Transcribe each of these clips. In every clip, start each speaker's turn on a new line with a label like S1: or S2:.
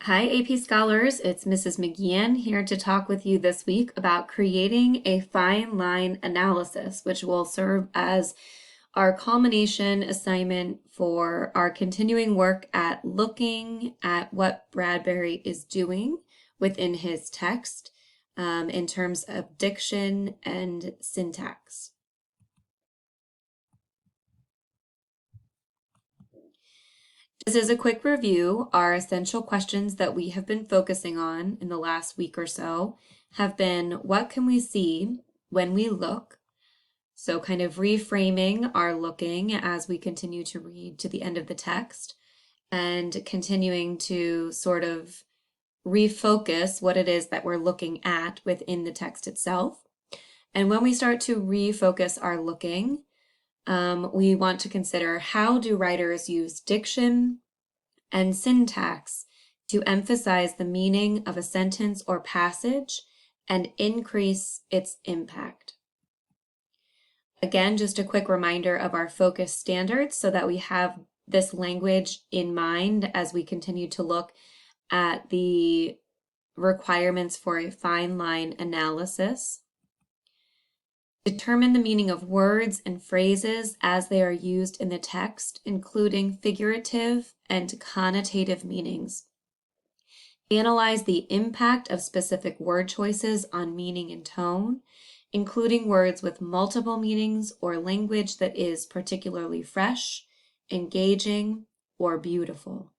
S1: Hi, AP Scholars. It's Mrs. McGeehan here to talk with you this week about creating a fine line analysis, which will serve as our culmination assignment for our continuing work at looking at what Bradbury is doing within his text in terms of diction and syntax. Just as a quick review, our essential questions that we have been focusing on in the last week or so have been, what can we see when we look? So kind of reframing our looking as we continue to read to the end of the text and continuing to sort of refocus what it is that we're looking at within the text itself. And when we start to refocus our looking, we want to consider, how do writers use diction and syntax to emphasize the meaning of a sentence or passage and increase its impact? Again, just a quick reminder of our focus standards so that we have this language in mind as we continue to look at the requirements for a fine line analysis. Determine the meaning of words and phrases as they are used in the text, including figurative and connotative meanings. Analyze the impact of specific word choices on meaning and tone, including words with multiple meanings or language that is particularly fresh, engaging, or beautiful.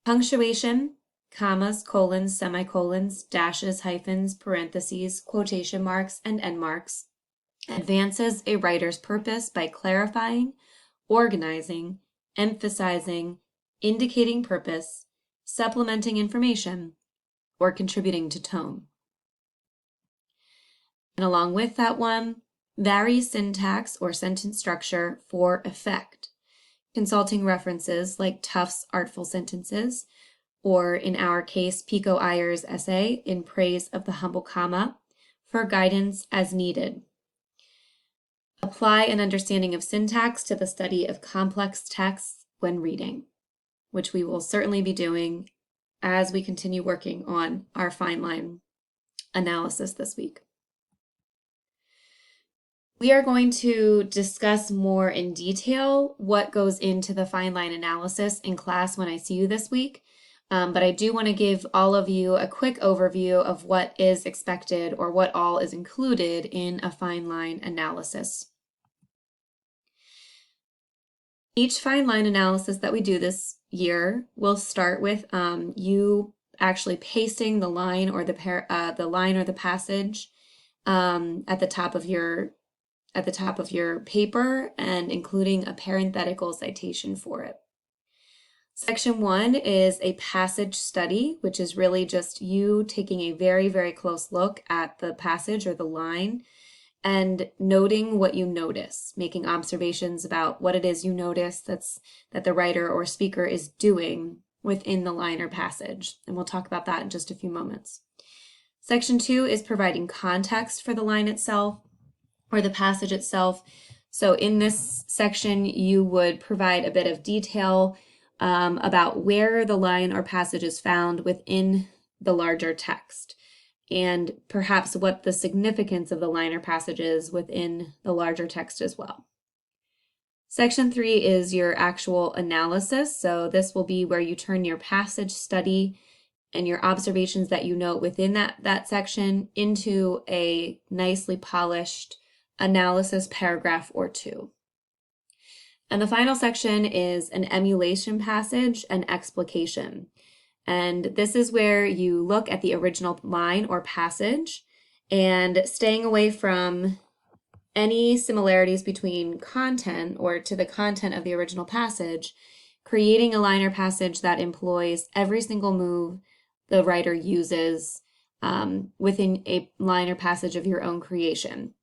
S1: Punctuation, commas, colons, semicolons, dashes, hyphens, parentheses, quotation marks, and end marks, advances a writer's purpose by clarifying, organizing, emphasizing, indicating purpose, supplementing information, or contributing to tone. And along with that one, vary syntax or sentence structure for effect, consulting references like Tufts' Artful Sentences, or in our case, Pico Iyer's essay in praise of the humble comma, for guidance as needed. Apply an understanding of syntax to the study of complex texts when reading, which we will certainly be doing as we continue working on our fine line analysis this week. We are going to discuss more in detail what goes into the fine line analysis in class when I see you this week. But I do want to give all of you a quick overview of what is expected or what all is included in a fine line analysis. Each fine line analysis that we do this year will start with you actually pasting the line or the passage at the top of your paper and including a parenthetical citation for it. Section 1 is a passage study, which is really just you taking a very, very close look at the passage or the line and noting what you notice, making observations about what it is you notice that the writer or speaker is doing within the line or passage. And we'll talk about that in just a few moments. Section 2 is providing context for the line itself or the passage itself. So in this section, you would provide a bit of detail about where the line or passage is found within the larger text, and perhaps what the significance of the line or passage is within the larger text as well. Section 3 is your actual analysis. So this will be where you turn your passage study and your observations that you note within that section into a nicely polished analysis paragraph or two. And the final section is an emulation passage and explication. And this is where you look at the original line or passage and staying away from any similarities between content or to the content of the original passage, creating a line or passage that employs every single move the writer uses within a line or passage of your own creation.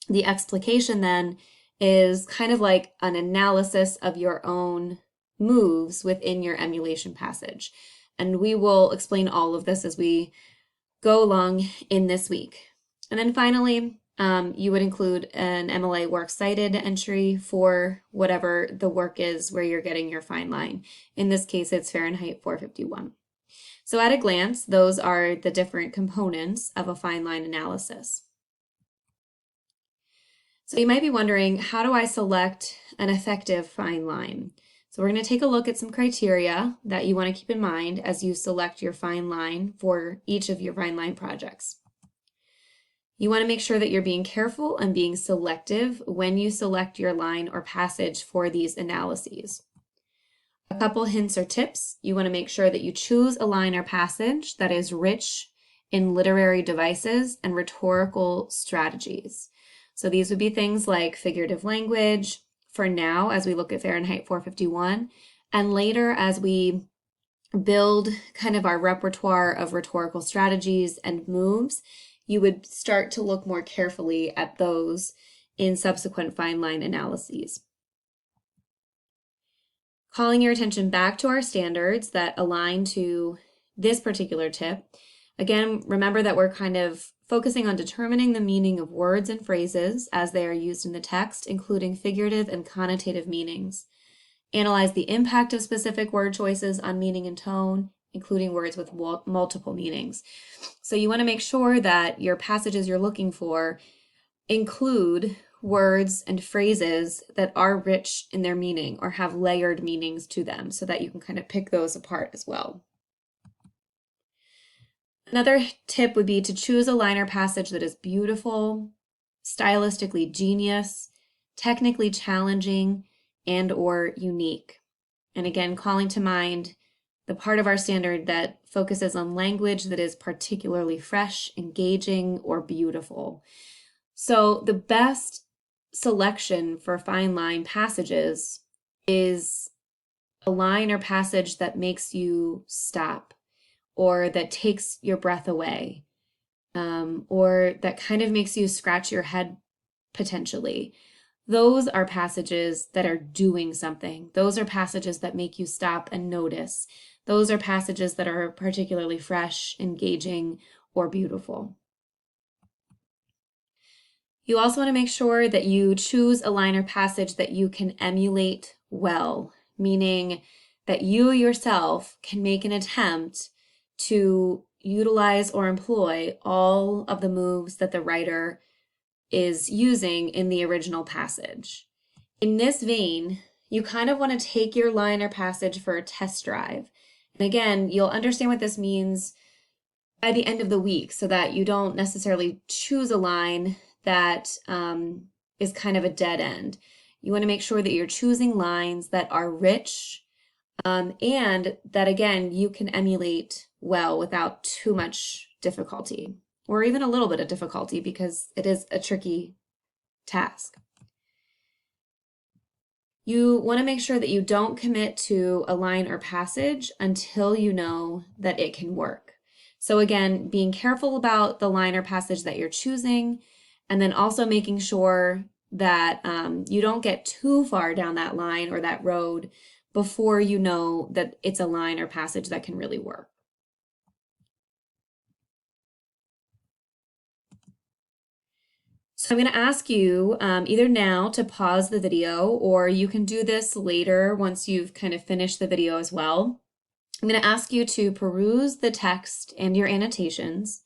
S1: The explication then is kind of like an analysis of your own moves within your emulation passage. And we will explain all of this as we go along in this week. And then finally, you would include an MLA works cited entry for whatever the work is where you're getting your fine line. In this case, it's Fahrenheit 451. So at a glance, those are the different components of a fine line analysis. So you might be wondering, how do I select an effective fine line? So we're going to take a look at some criteria that you want to keep in mind as you select your fine line for each of your fine line projects. You want to make sure that you're being careful and being selective when you select your line or passage for these analyses. A couple hints or tips: you want to make sure that you choose a line or passage that is rich in literary devices and rhetorical strategies. So these would be things like figurative language for now as we look at Fahrenheit 451, and later as we build kind of our repertoire of rhetorical strategies and moves, you would start to look more carefully at those in subsequent fine line analyses. Calling your attention back to our standards that align to this particular tip. Again, remember that we're kind of focusing on determining the meaning of words and phrases as they are used in the text, including figurative and connotative meanings. Analyze the impact of specific word choices on meaning and tone, including words with multiple meanings. So you want to make sure that your passages you're looking for include words and phrases that are rich in their meaning or have layered meanings to them, so that you can kind of pick those apart as well. Another tip would be to choose a line or passage that is beautiful, stylistically genius, technically challenging, and or unique. And again, calling to mind the part of our standard that focuses on language that is particularly fresh, engaging, or beautiful. So the best selection for fine line passages is a line or passage that makes you stop, or that takes your breath away, or that kind of makes you scratch your head potentially. Those are passages that are doing something. Those are passages that make you stop and notice. Those are passages that are particularly fresh, engaging, or beautiful. You also want to make sure that you choose a line or passage that you can emulate well, meaning that you yourself can make an attempt to utilize or employ all of the moves that the writer is using in the original passage. In this vein, you kind of want to take your line or passage for a test drive. And again, you'll understand what this means by the end of the week, so that you don't necessarily choose a line that is kind of a dead end. You want to make sure that you're choosing lines that are rich and that, again, you can emulate well without too much difficulty, or even a little bit of difficulty, because it is a tricky task. You want to make sure that you don't commit to a line or passage until you know that it can work. So again, being careful about the line or passage that you're choosing, and then also making sure that you don't get too far down that line or that road before you know that it's a line or passage that can really work. So I'm going to ask you either now to pause the video, or you can do this later once you've kind of finished the video as well. I'm going to ask you to peruse the text and your annotations.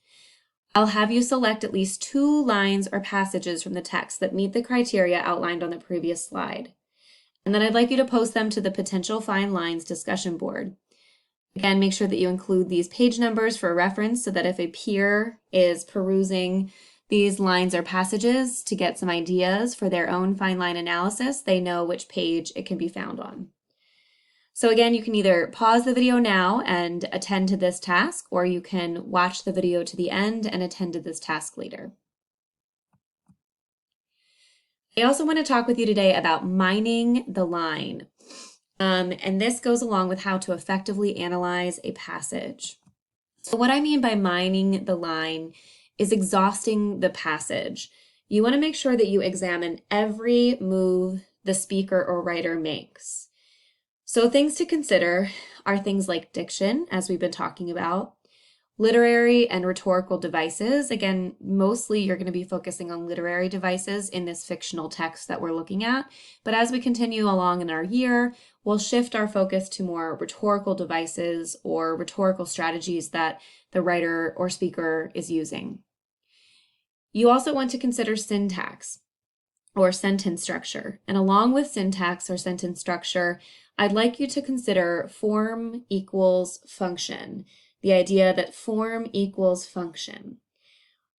S1: I'll have you select at least 2 lines or passages from the text that meet the criteria outlined on the previous slide. And then I'd like you to post them to the Potential Fine Lines discussion board. Again, make sure that you include these page numbers for reference, so that if a peer is perusing these lines or passages to get some ideas for their own fine line analysis, they know which page it can be found on. So again, you can either pause the video now and attend to this task, or you can watch the video to the end and attend to this task later. I also want to talk with you today about mining the line. And this goes along with how to effectively analyze a passage. So what I mean by mining the line is exhausting the passage. You want to make sure that you examine every move the speaker or writer makes. So things to consider are things like diction, as we've been talking about, literary and rhetorical devices. Again, mostly you're going to be focusing on literary devices in this fictional text that we're looking at. But as we continue along in our year, we'll shift our focus to more rhetorical devices or rhetorical strategies that the writer or speaker is using. You also want to consider syntax or sentence structure. And along with syntax or sentence structure, I'd like you to consider form equals function, the idea that form equals function.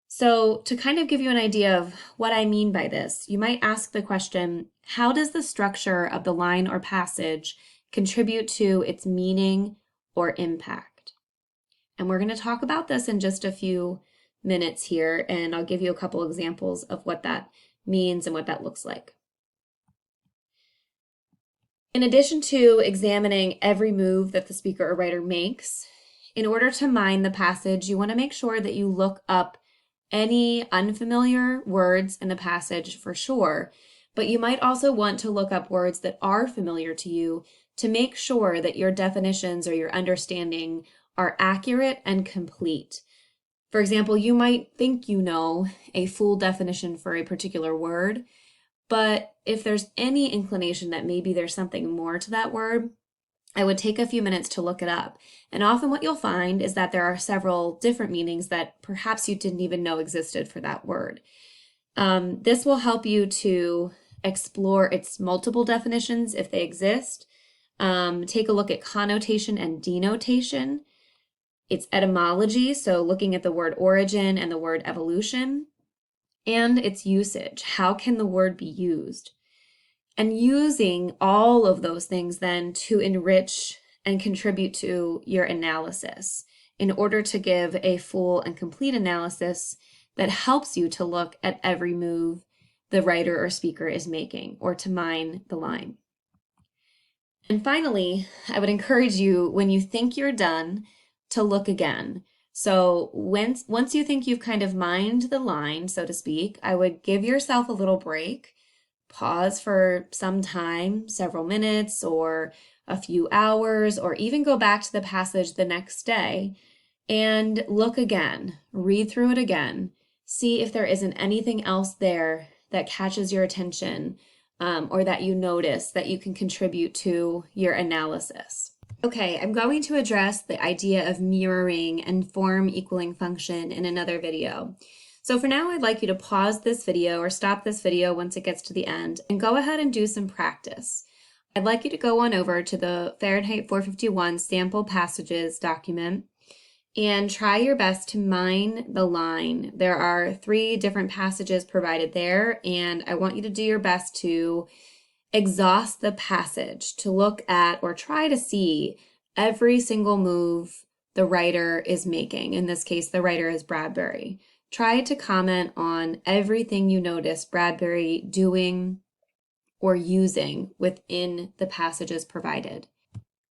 S1: So to kind of give you an idea of what I mean by this, you might ask the question, how does the structure of the line or passage contribute to its meaning or impact? And we're going to talk about this in just a few minutes here, and I'll give you a couple examples of what that means and what that looks like. In addition to examining every move that the speaker or writer makes, in order to mine the passage, you want to make sure that you look up any unfamiliar words in the passage for sure, but you might also want to look up words that are familiar to you to make sure that your definitions or your understanding are accurate and complete. For example, you might think you know a full definition for a particular word, but if there's any inclination that maybe there's something more to that word, I would take a few minutes to look it up. And often what you'll find is that there are several different meanings that perhaps you didn't even know existed for that word. This will help you to explore its multiple definitions if they exist. Take a look at connotation and denotation, its etymology, so looking at the word origin and the word evolution, and its usage. How can the word be used? And using all of those things then to enrich and contribute to your analysis in order to give a full and complete analysis that helps you to look at every move the writer or speaker is making or to mine the line. And finally, I would encourage you, when you think you're done, to look again. So once you think you've kind of mined the line, so to speak, I would give yourself a little break, pause for some time, several minutes or a few hours, or even go back to the passage the next day and look again, read through it again, see if there isn't anything else there that catches your attention or that you notice that you can contribute to your analysis. Okay, I'm going to address the idea of mirroring and form equaling function in another video. So for now, I'd like you to pause this video or stop this video once it gets to the end and go ahead and do some practice. I'd like you to go on over to the Fahrenheit 451 sample passages document and try your best to mine the line. There are 3 different passages provided there, and I want you to do your best to exhaust the passage, to look at or try to see every single move the writer is making. In this case, the writer is Bradbury. Try to comment on everything you notice Bradbury doing or using within the passages provided.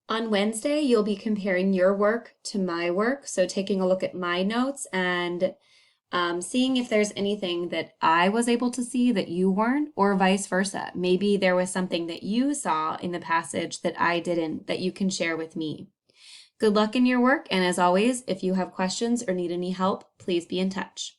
S1: On Wednesday, you'll be comparing your work to my work, so taking a look at my notes and seeing if there's anything that I was able to see that you weren't, or vice versa. Maybe there was something that you saw in the passage that I didn't, that you can share with me. Good luck in your work, and as always, if you have questions or need any help, please be in touch.